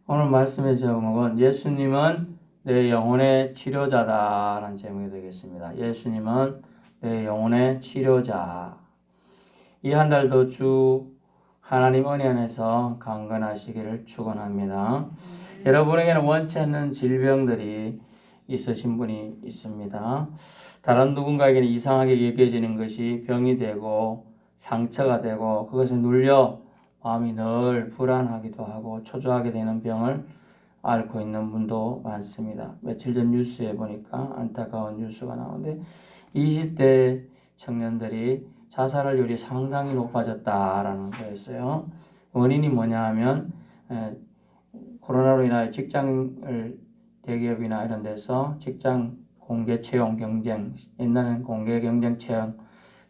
오늘 말씀의 제목은 예수님은 내 영혼의 치료자다라는 제목이 되겠습니다. 예수님은 내 영혼의 치료자. 이 한 달도 주 하나님 은혜 안에서 강건하시기를 축원합니다. 여러분에게는 원치 않는 질병들이 있으신 분이 있습니다. 다른 누군가에게는 이상하게 여겨지는 것이 병이 되고 상처가 되고 그것에 눌려 마음이 늘 불안하기도 하고 초조하게 되는 병을 앓고 있는 분도 많습니다. 며칠 전 뉴스에 보니까 안타까운 뉴스가 나오는데 20대 청년들이 자살률이 상당히 높아졌다라는 거였어요. 원인이 뭐냐 하면 코로나로 인하여 직장을 대기업이나 이런 데서 직장 공개 채용 경쟁, 옛날에는 공개 경쟁 채용,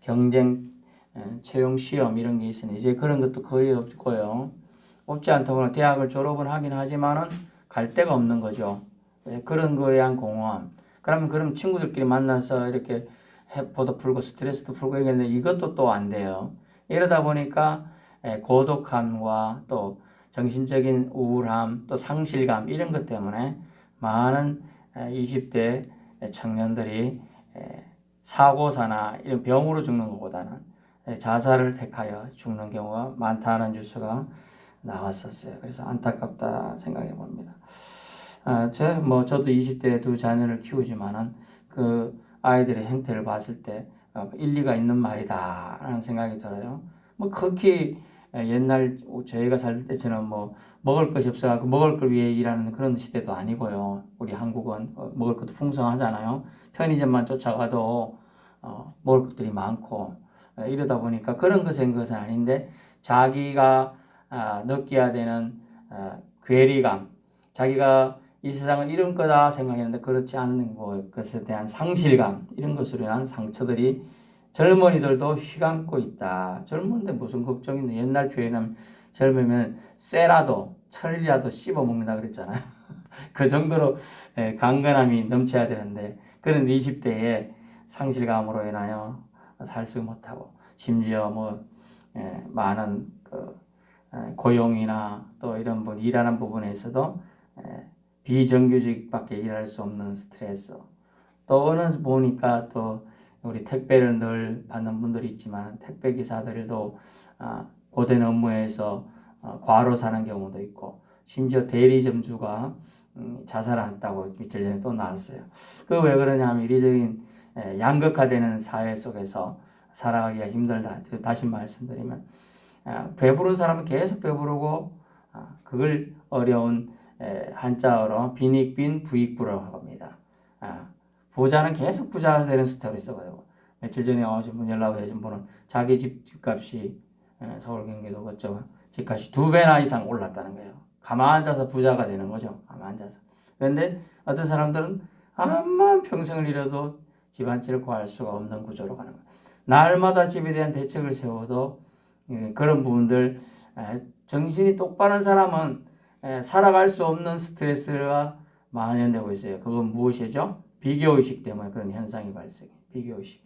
경쟁 채용 시험 이런 게 있으니 이제 그런 것도 거의 없고요. 없지 않다고는 대학을 졸업은 하긴 하지만은 갈 데가 없는 거죠. 그런 거에 대한 공허함. 그럼 친구들끼리 만나서 이렇게 해포도 풀고 스트레스도 풀고 이러겠는데 이것도 또 안 돼요. 이러다 보니까 고독함과 또 정신적인 우울함, 또 상실감 이런 것 때문에 많은 20대 청년들이 사고사나 이런 병으로 죽는 것보다는 자살을 택하여 죽는 경우가 많다는 뉴스가 나왔었어요. 그래서 안타깝다 생각해 봅니다. 저도 20대에 두 자녀를 키우지만은 그 아이들의 행태를 봤을 때 일리가 있는 말이다라는 생각이 들어요. 뭐 극히 옛날 저희가 살 때처럼 뭐 먹을 것이 없어가지고 먹을 걸 위해 일하는 그런 시대도 아니고요. 우리 한국은 먹을 것도 풍성하잖아요. 편의점만 쫓아가도 먹을 것들이 많고 이러다 보니까 그런 것은 아닌데 자기가 느껴야 되는 괴리감, 자기가 이 세상은 이런 거다 생각했는데 그렇지 않는 것에 대한 상실감 이런 것으로 인한 상처들이 젊은이들도 휘감고 있다. 젊은데 무슨 걱정이 있는 옛날 표현은 젊으면 쇠라도 철이라도 씹어 먹는다 그랬잖아요. 그 정도로 강건함이 넘쳐야 되는데 그런 20대에 상실감으로 인하여 살 수 못하고 심지어 많은 고용이나 또 이런 일하는 부분에서도 비정규직밖에 일할 수 없는 스트레스 또 어느 보니까 또 우리 택배를 늘 받는 분들이 있지만 택배 기사들도 고된 업무에서 과로 사는 경우도 있고 심지어 대리점주가 자살했다고 며칠 전에 또 나왔어요. 그 왜 그러냐 하면 이리저리 양극화되는 사회 속에서 살아가기가 힘들다. 다시 말씀드리면 배부른 사람은 계속 배부르고 그걸 어려운 한자어로 빈익빈 부익부라고 합니다. 부자는 계속 부자가 되는 스타일이 있어가지고 며칠 전에 오신 분 연락을 해준 분은 자기 집값이 서울 경기도 그쪽 집값이 2배나 이상 올랐다는 거예요. 가만 앉아서 부자가 되는 거죠. 가만 앉아서. 그런데 어떤 사람들은 암만 평생을 일해도 집안치를 구할 수가 없는 구조로 가는 거예요. 날마다 집에 대한 대책을 세워도 그런 부분들 정신이 똑바른 사람은 살아갈 수 없는 스트레스가 만연되고 있어요. 그건 무엇이죠? 비교의식 때문에 그런 현상이 발생해요. 비교의식.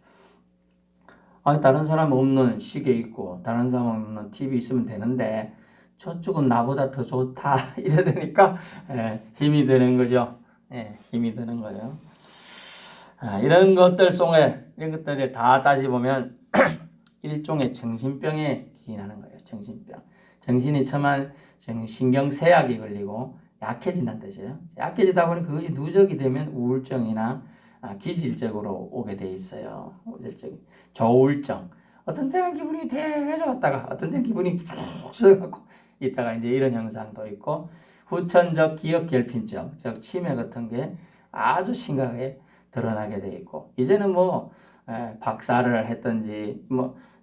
다른 사람 없는 시계 있고 다른 사람 없는 TV 있으면 되는데 저쪽은 나보다 더 좋다 이러니까 힘이 드는 거죠. 힘이 드는 거예요. 이런 것들 속에 이런 것들을 다 따지보면 일종의 정신병에 기인하는 거예요. 정신병. 정신이 처만 신경쇠약이 걸리고 약해진다는 뜻이에요. 약해지다 보니 그것이 누적이 되면 우울증이나 기질적으로 오게 돼 있어요. 기질적인 저울증. 어떤 때는 기분이 되게 좋았다가 어떤 때는 기분이 쭉 썩어갖고 있다가 이제 이런 현상도 있고 후천적 기억 결핍증, 즉 치매 같은 게 아주 심각하게 드러나게 돼 있고 이제는 박사를 했든지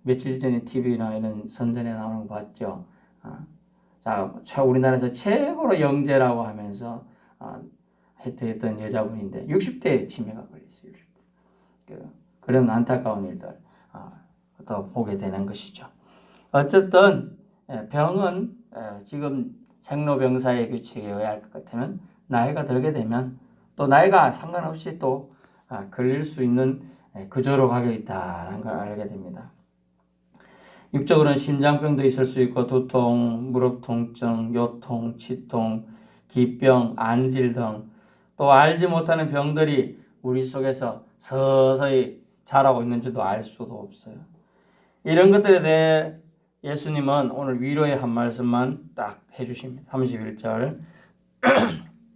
며칠 전에 TV나 이런 선전에 나오는 거 봤죠. 우리나라에서 최고로 영재라고 하면서 했던 여자분인데 60대 치매가 걸렸어요. 60대. 그런 안타까운 일들 또 보게 되는 것이죠. 어쨌든 병은 지금 생로병사의 규칙에 의할 것 같으면 나이가 들게 되면 또 나이가 상관없이 또 걸릴 수 있는 구조로 가게 있다는 걸 알게 됩니다. 육적으로는 심장병도 있을 수 있고 두통, 무릎 통증, 요통, 치통, 기병, 안질 등 또 알지 못하는 병들이 우리 속에서 서서히 자라고 있는지도 알 수도 없어요. 이런 것들에 대해 예수님은 오늘 위로의 한 말씀만 딱 해주십니다. 31절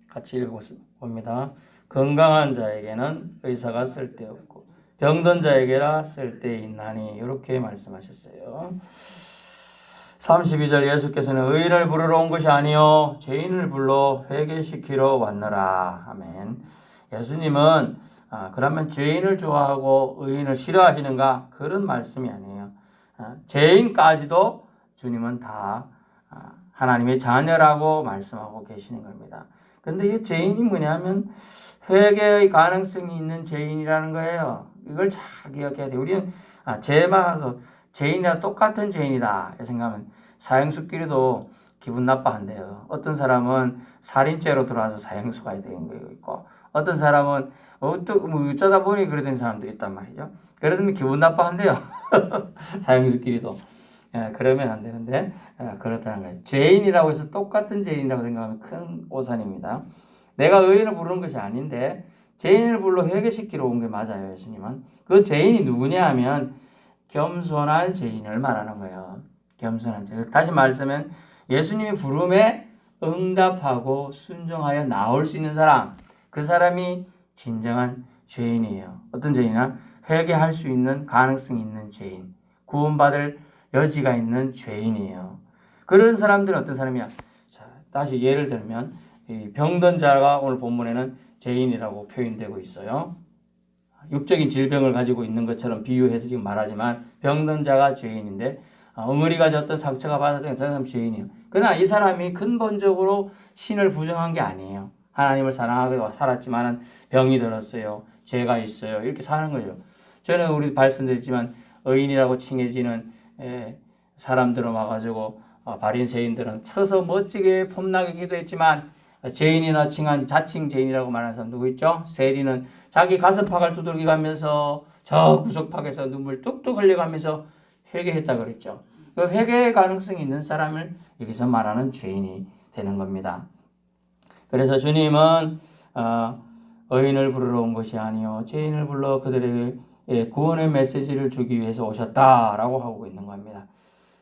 같이 읽어봅니다. 건강한 자에게는 의사가 쓸데없고 병든 자에게라 쓸데있나니 이렇게 말씀하셨어요. 32절 예수께서는 의인을 부르러 온 것이 아니요 죄인을 불러 회개시키러 왔노라. 아멘. 예수님은 그러면 죄인을 좋아하고 의인을 싫어하시는가? 그런 말씀이 아니에요. 죄인까지도 주님은 다 하나님의 자녀라고 말씀하고 계시는 겁니다. 근데 이 죄인이 뭐냐면 회개의 가능성이 있는 죄인이라는 거예요. 이걸 잘 기억해야 돼요. 우리는 죄만 죄인이랑 똑같은 죄인이다 생각하면 사형수끼리도 기분 나빠한대요. 어떤 사람은 살인죄로 들어와서 사형수가 되는 거 있고 어떤 사람은 어쩌다 보니 그래 된 사람도 있단 말이죠. 그러면 기분 나빠한대요. 사형수끼리도. 그러면 안 되는데 그렇다는 거예요. 죄인이라고 해서 똑같은 죄인이라고 생각하면 큰 오산입니다. 내가 의인을 부르는 것이 아닌데 죄인을 불러 회개시키러 온 게 맞아요. 예수님은. 그 죄인이 누구냐 하면 겸손한 죄인을 말하는 거예요. 겸손한 죄인. 다시 말하면 예수님의 부름에 응답하고 순종하여 나올 수 있는 사람, 그 사람이 진정한 죄인이에요. 어떤 죄인이나 회개할 수 있는 가능성이 있는 죄인, 구원받을 여지가 있는 죄인이에요. 그런 사람들은 어떤 사람이야? 자, 다시 예를 들면 병든 자가 오늘 본문에는 죄인이라고 표현되고 있어요. 육적인 질병을 가지고 있는 것처럼 비유해서 지금 말하지만 병든 자가 죄인인데 엉어리 가졌던 상처가 받았던 사람 죄인이에요. 그러나 이 사람이 근본적으로 신을 부정한 게 아니에요. 하나님을 사랑하고 살았지만 병이 들었어요. 죄가 있어요. 이렇게 사는 거죠. 저는 우리 말씀드렸지만 의인이라고 칭해지는 사람들은 와가지고 바리새인들은 서서 멋지게 폼나게 기도했지만 죄인이나 칭한 자칭 죄인이라고 말하는 사람 누구 있죠? 세리는 자기 가슴팍을 두들겨 가면서 저 구석팍에서 눈물 뚝뚝 흘려가면서 회개했다 그랬죠. 그 회개의 가능성이 있는 사람을 여기서 말하는 죄인이 되는 겁니다. 그래서 주님은 의인을 부르러 온 것이 아니요 죄인을 불러 그들에게 구원의 메시지를 주기 위해서 오셨다라고 하고 있는 겁니다.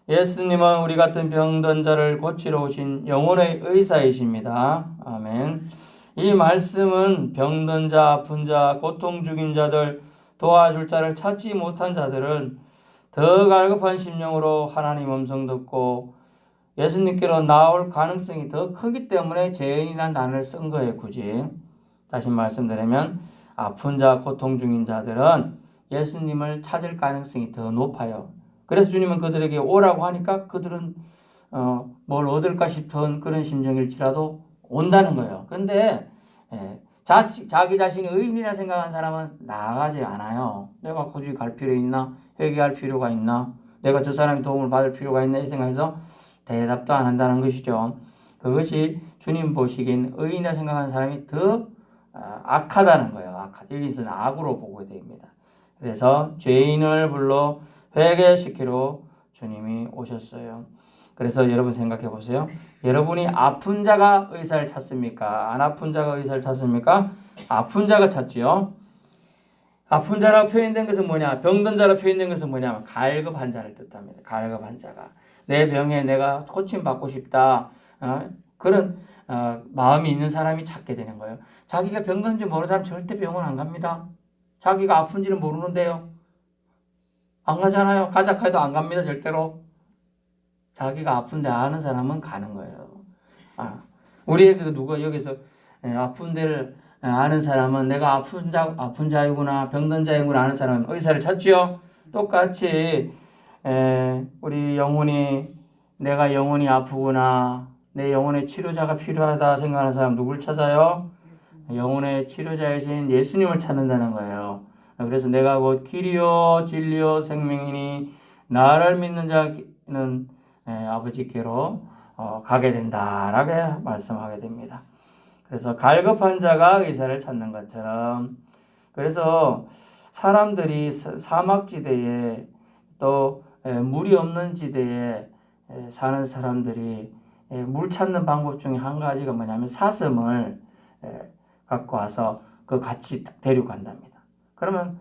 예수님은 우리 같은 병든 자를 고치러 오신 영혼의 의사이십니다. 아멘. 이 말씀은 병든 자, 아픈 자, 고통 중인 자들, 도와줄 자를 찾지 못한 자들은 더 갈급한 심령으로 하나님 음성 듣고 예수님께로 나올 가능성이 더 크기 때문에 죄인이라는 단어를 쓴 거예요. 굳이. 다시 말씀드리면 아픈 자, 고통 중인 자들은 예수님을 찾을 가능성이 더 높아요. 그래서 주님은 그들에게 오라고 하니까 그들은 뭘 얻을까 싶은 그런 심정일지라도 온다는 거예요. 근데 자기 자신이 의인이라 생각하는 사람은 나아가지 않아요. 내가 굳이 갈 필요 있나? 회개할 필요가 있나? 내가 저 사람의 도움을 받을 필요가 있나? 이 생각해서 대답도 안 한다는 것이죠. 그것이 주님 보시기엔 의인이라 생각하는 사람이 더 악하다는 거예요. 여기서는 악으로 보게 됩니다. 그래서 죄인을 불러 회개시키러 주님이 오셨어요. 그래서 여러분 생각해 보세요. 여러분이 아픈 자가 의사를 찾습니까? 안 아픈 자가 의사를 찾습니까? 아픈 자가 찾지요. 아픈 자라고 표현된 것은 뭐냐? 병든 자라고 표현된 것은 뭐냐? 갈급한 자를 뜻합니다. 갈급한 자가. 내 병에 내가 고침받고 싶다. 그런 마음이 있는 사람이 찾게 되는 거예요. 자기가 병든지 모르는 사람 절대 병원 안 갑니다. 자기가 아픈지는 모르는데요. 안 가잖아요. 가자 해도 안 갑니다. 절대로. 자기가 아픈데 아는 사람은 가는 거예요. 우리의 누가 여기서 아픈 데를 아는 사람은 내가 아픈 자이구나 병든 자이구나 아는 사람은 의사를 찾지요. 똑같이 우리 내가 영혼이 아프구나 내 영혼의 치료자가 필요하다 생각하는 사람 누굴 찾아요? 영혼의 치료자이신 예수님을 찾는다는 거예요. 그래서 내가 곧 길이요 진리요 생명이니 나를 믿는 자는 아버지께로 가게 된다라고 말씀하게 됩니다. 그래서 갈급한 자가 의사를 찾는 것처럼 그래서 사람들이 사막지대에 또 물이 없는 지대에 사는 사람들이 물 찾는 방법 중에 한 가지가 뭐냐면 사슴을 갖고 와서 그 같이 데리고 간답니다. 그러면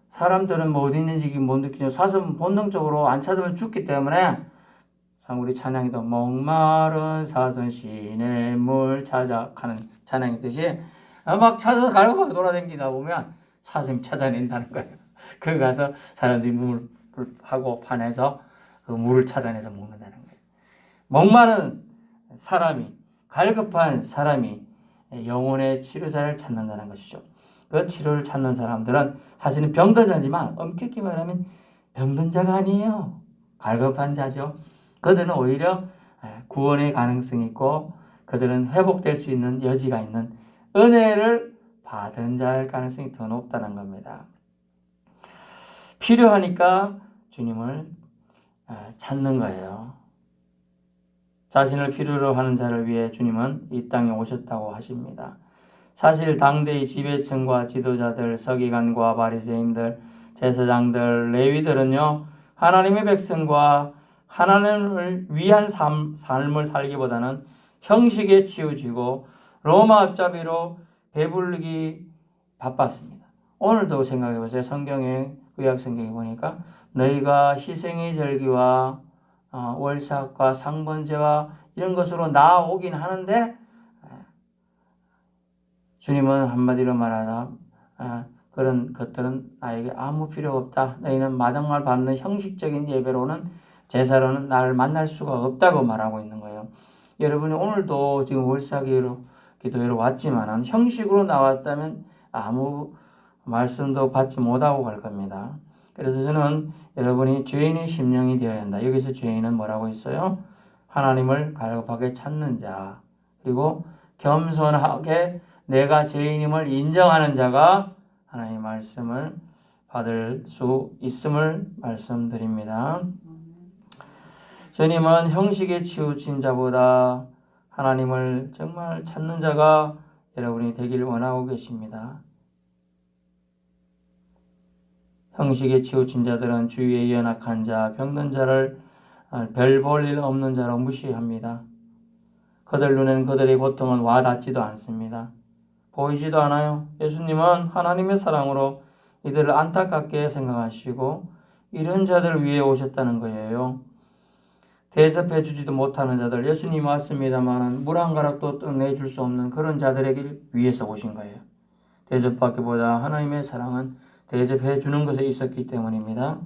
사람들은 뭐 어디 있는지 못 느끼죠. 사슴은 본능적으로 안 찾으면 죽기 때문에 우리 찬양이도 목마른 사슴 시냇물 찾아 가는 찬양이듯이 막 찾아서 갈고하게 돌아다니다 보면 사슴이 찾아낸다는 거예요. 그 가서 사람들이 물을 하고 파내서 그 물을 찾아내서 먹는다는 거예요. 목마른 사람이, 갈급한 사람이 영혼의 치료자를 찾는다는 것이죠. 그 치료를 찾는 사람들은 사실은 병든 자지만 엄격히 말하면 병든 자가 아니에요. 갈급한 자죠. 그들은 오히려 구원의 가능성이 있고 그들은 회복될 수 있는 여지가 있는 은혜를 받은 자일 가능성이 더 높다는 겁니다. 필요하니까 주님을 찾는 거예요. 자신을 필요로 하는 자를 위해 주님은 이 땅에 오셨다고 하십니다. 사실 당대의 지배층과 지도자들, 서기관과 바리새인들, 제사장들, 레위들은요, 하나님의 백성과 하나님을 위한 삶을 살기보다는 형식에 치우치고 로마 앞잡이로 배부르기 바빴습니다. 오늘도 생각해 보세요. 성경에 구약 성경에 보니까 너희가 희생의 절기와 월삭과 상번제와 이런 것으로 나오긴 하는데 주님은 한마디로 말하다 그런 것들은 나에게 아무 필요가 없다. 너희는 마당날 밟는 형식적인 예배로는 제사로는 나를 만날 수가 없다고 말하고 있는 거예요. 여러분이 오늘도 지금 월삭이로 기도회로 왔지만 형식으로 나왔다면 아무 말씀도 받지 못하고 갈 겁니다. 그래서 저는 여러분이 죄인의 심령이 되어야 한다. 여기서 죄인은 뭐라고 했어요? 하나님을 갈급하게 찾는 자, 그리고 겸손하게 내가 죄인임을 인정하는 자가 하나님의 말씀을 받을 수 있음을 말씀드립니다. 주님은 형식에 치우친 자보다 하나님을 정말 찾는 자가 여러분이 되길 원하고 계십니다. 형식에 치우친 자들은 주위에 연약한 자, 병든 자를 별 볼 일 없는 자로 무시합니다. 그들 눈에는 그들의 고통은 와닿지도 않습니다. 보이지도 않아요. 예수님은 하나님의 사랑으로 이들을 안타깝게 생각하시고 이런 자들을 위해 오셨다는 거예요. 대접해 주지도 못하는 자들, 예수님이 왔습니다만 물 한 가락도 내줄 수 없는 그런 자들에게 위해서 오신 거예요. 대접받기보다 하나님의 사랑은 대접해 주는 것에 있었기 때문입니다.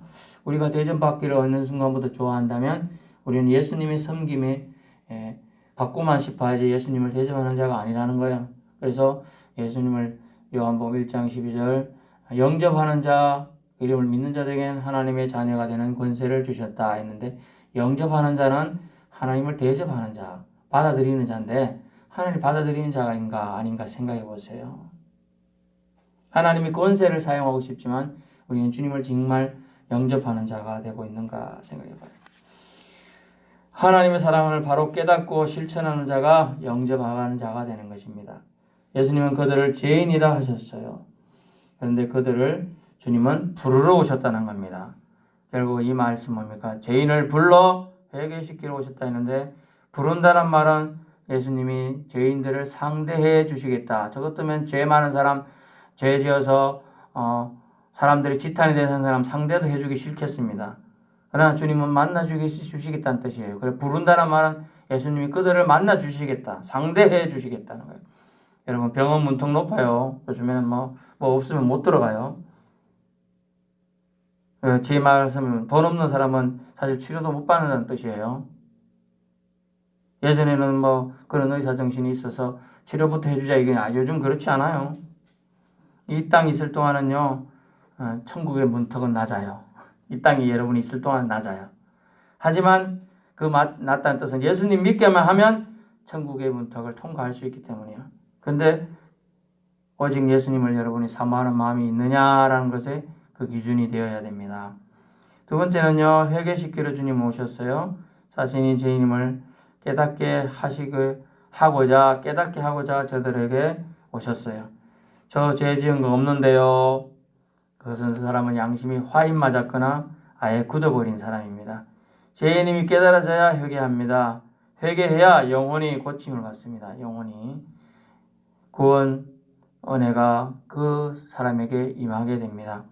우리가 대접받기를 어느 순간부터 좋아한다면 우리는 예수님의 섬김에 받고만 싶어야지 예수님을 대접하는 자가 아니라는 거예요. 그래서 예수님을 요한복음 1장 12절 영접하는 자, 이름을 믿는 자들에게는 하나님의 자녀가 되는 권세를 주셨다 했는데 영접하는 자는 하나님을 대접하는 자, 받아들이는 자인데 하나님을 받아들이는 자가 아닌가 생각해 보세요. 하나님이 권세를 사용하고 싶지만 우리는 주님을 정말 영접하는 자가 되고 있는가 생각해 봐요. 하나님의 사랑을 바로 깨닫고 실천하는 자가 영접하는 자가 되는 것입니다. 예수님은 그들을 죄인이라 하셨어요. 그런데 그들을 주님은 부르러 오셨다는 겁니다. 결국 이 말씀 뭡니까? 죄인을 불러 회개시키러 오셨다 했는데 부른다는 말은 예수님이 죄인들을 상대해 주시겠다. 저 같으면 죄 많은 사람, 죄 지어서 사람들이 지탄이 되는 사람 상대도 해주기 싫겠습니다. 그러나 주님은 만나 주시겠다는 뜻이에요. 그래 부른다는 말은 예수님이 그들을 만나 주시겠다. 상대해 주시겠다는 거예요. 여러분 병원 문턱 높아요. 요즘에는 뭐 없으면 못 들어가요. 제 말씀은 돈 없는 사람은 사실 치료도 못 받는다는 뜻이에요. 예전에는 그런 의사 정신이 있어서 치료부터 해주자 이게 요즘 그렇지 않아요. 이 땅 있을 동안은요, 천국의 문턱은 낮아요. 이 땅에 여러분이 있을 동안 낮아요. 하지만 그 낮다는 뜻은 예수님 믿게만 하면 천국의 문턱을 통과할 수 있기 때문이에요. 근데 오직 예수님을 여러분이 사모하는 마음이 있느냐라는 것에 그 기준이 되어야 됩니다. 두 번째는요, 회개시키러 주님 오셨어요. 자신이 죄인임을 깨닫게 하고자 저들에게 오셨어요. 저 죄 지은 거 없는데요. 그것은 사람은 양심이 화인 맞았거나 아예 굳어버린 사람입니다. 죄인임이 깨달아져야 회개합니다. 회개해야 영혼이 고침을 받습니다. 영혼이 구원 은혜가 그 사람에게 임하게 됩니다.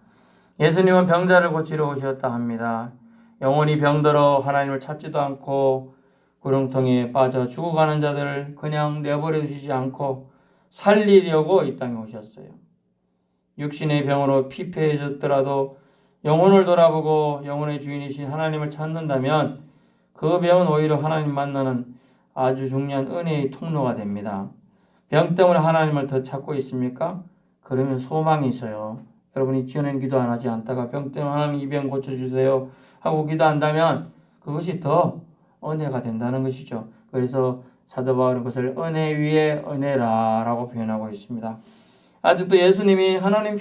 예수님은 병자를 고치러 오셨다 합니다. 영혼이 병들어 하나님을 찾지도 않고 구렁텅이에 빠져 죽어가는 자들을 그냥 내버려 두시지 않고 살리려고 이 땅에 오셨어요. 육신의 병으로 피폐해졌더라도 영혼을 돌아보고 영혼의 주인이신 하나님을 찾는다면 그 병은 오히려 하나님 만나는 아주 중요한 은혜의 통로가 됩니다. 병 때문에 하나님을 더 찾고 있습니까? 그러면 소망이 있어요. 여러분이 지어낸 기도 안 하지 않다가 병 때문에 하나님 이 병 고쳐주세요 하고 기도한다면 그것이 더 은혜가 된다는 것이죠. 그래서 사도 바울은 그것을 은혜 위에 은혜라라고 표현하고 있습니다. 아직도 예수님이 하나님이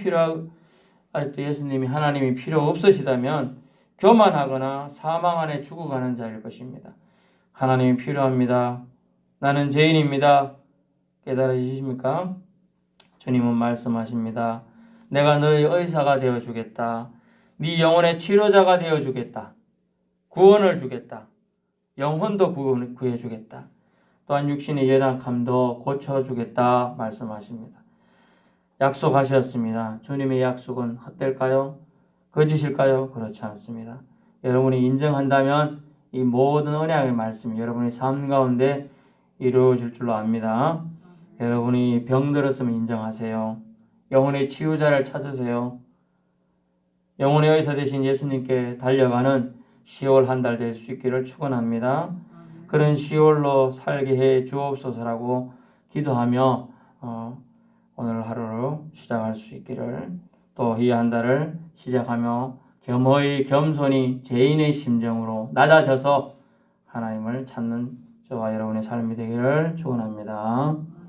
필요 없으시다면 교만하거나 사망 안에 죽어가는 자일 것입니다. 하나님이 필요합니다. 나는 죄인입니다. 깨달으십니까? 주님은 말씀하십니다. 내가 너의 의사가 되어주겠다. 네 영혼의 치료자가 되어주겠다. 구원을 주겠다. 영혼도 구해주겠다. 또한 육신의 연약함도 고쳐주겠다 말씀하십니다. 약속하셨습니다. 주님의 약속은 헛될까요? 거짓일까요? 그렇지 않습니다. 여러분이 인정한다면 이 모든 언약의 말씀이 여러분의 삶 가운데 이루어질 줄로 압니다. 여러분이 병들었으면 인정하세요. 영혼의 치유자를 찾으세요. 영혼의 의사 되신 예수님께 달려가는 10월 한 달 될 수 있기를 축원합니다. 그런 10월로 살게 해 주옵소서라고 기도하며 오늘 하루를 시작할 수 있기를, 또 이 한 달을 시작하며 겸허히 겸손히 죄인의 심정으로 낮아져서 하나님을 찾는 저와 여러분의 삶이 되기를 축원합니다.